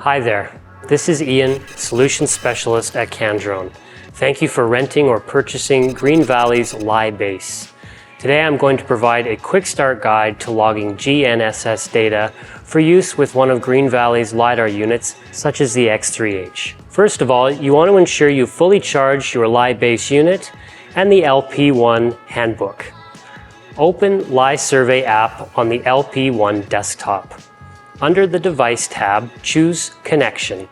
Hi there, this is Ian, Solution Specialist at Candrone. Thank you for renting or purchasing Greenvalley's LiBase. Today I'm going to provide a quick start guide to logging GNSS data for use with one of Greenvalley's LiDAR units, such as the X3H. First of all, you want to ensure you fully charged your LiBase unit and the LP1 handbook. Open LiSurvey app on the LP1 desktop. Under the Device tab, choose Connection.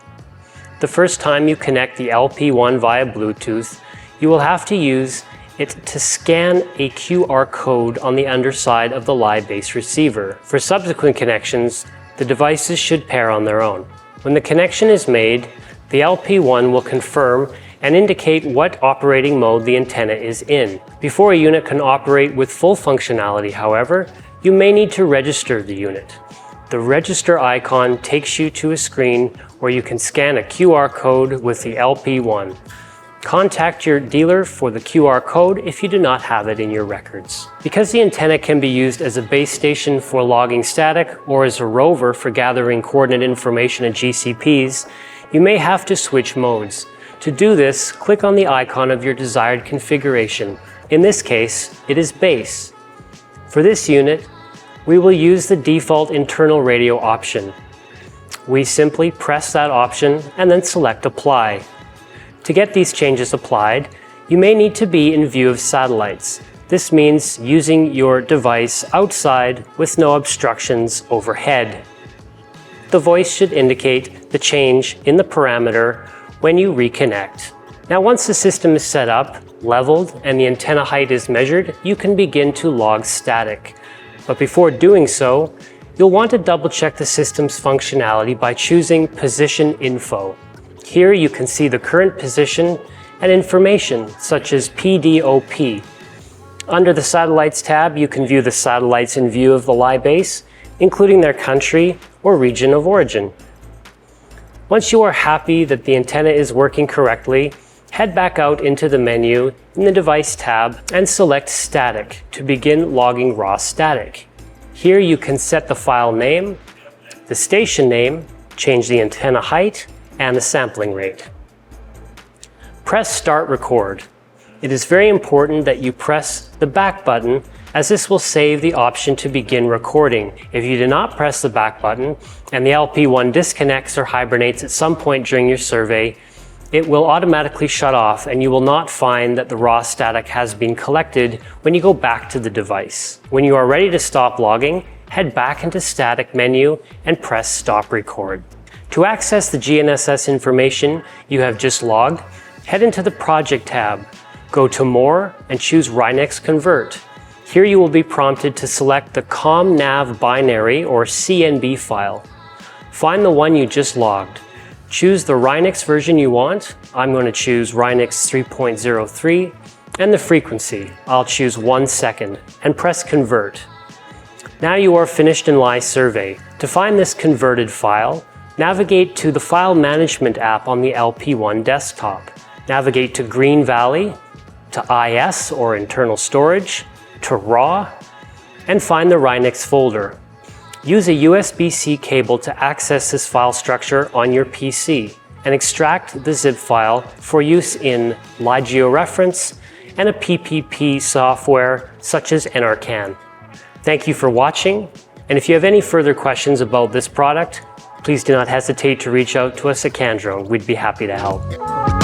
The first time you connect the LP1 via Bluetooth, you will have to use it to scan a QR code on the underside of the LiBase receiver. For subsequent connections, the devices should pair on their own. When the connection is made, the LP1 will confirm and indicate what operating mode the antenna is in. Before a unit can operate with full functionality, however, you may need to register the unit. The register icon takes you to a screen where you can scan a QR code with the LP1. Contact your dealer for the QR code if you do not have it in your records. Because the antenna can be used as a base station for logging static or as a rover for gathering coordinate information at GCPs, you may have to switch modes. To do this, click on the icon of your desired configuration. In this case, it is base. For this unit, we will use the default internal radio option. We simply press that option and then select Apply. To get these changes applied, you may need to be in view of satellites. This means using your device outside with no obstructions overhead. The voice should indicate the change in the parameter when you reconnect. Now, once the system is set up, leveled, and the antenna height is measured, you can begin to log static. But before doing so, you'll want to double-check the system's functionality by choosing Position Info. Here you can see the current position and information, such as PDOP. Under the Satellites tab, you can view the satellites in view of the LiBase, including their country or region of origin. Once you are happy that the antenna is working correctly, head back out into the menu in the Device tab and select Static to begin logging raw static. Here you can set the file name, the station name, change the antenna height, and the sampling rate. Press Start Record. It is very important that you press the back button, as this will save the option to begin recording. If you do not press the back button and the LP1 disconnects or hibernates at some point during your survey, it will automatically shut off and you will not find that the raw static has been collected when you go back to the device. When you are ready to stop logging, head back into Static menu and press Stop Record. To access the GNSS information you have just logged, head into the Project tab, go to More and choose Rhinex Convert. Here you will be prompted to select the ComNav binary or CNB file. Find the one you just logged. Choose the Rhinex version you want. I'm going to choose Rhinex 3.03 and the frequency. I'll choose 1 second and press Convert. Now you are finished in LiSurvey. To find this converted file, navigate to the File Management app on the LP1 desktop. Navigate to Greenvalley, to IS or Internal Storage, to RAW, and find the Rhinex folder. Use a USB-C cable to access this file structure on your PC and extract the zip file for use in LiGeoReference and a PPP software such as NRCan. Thank you for watching, and if you have any further questions about this product, please do not hesitate to reach out to us at Candrone. We'd be happy to help.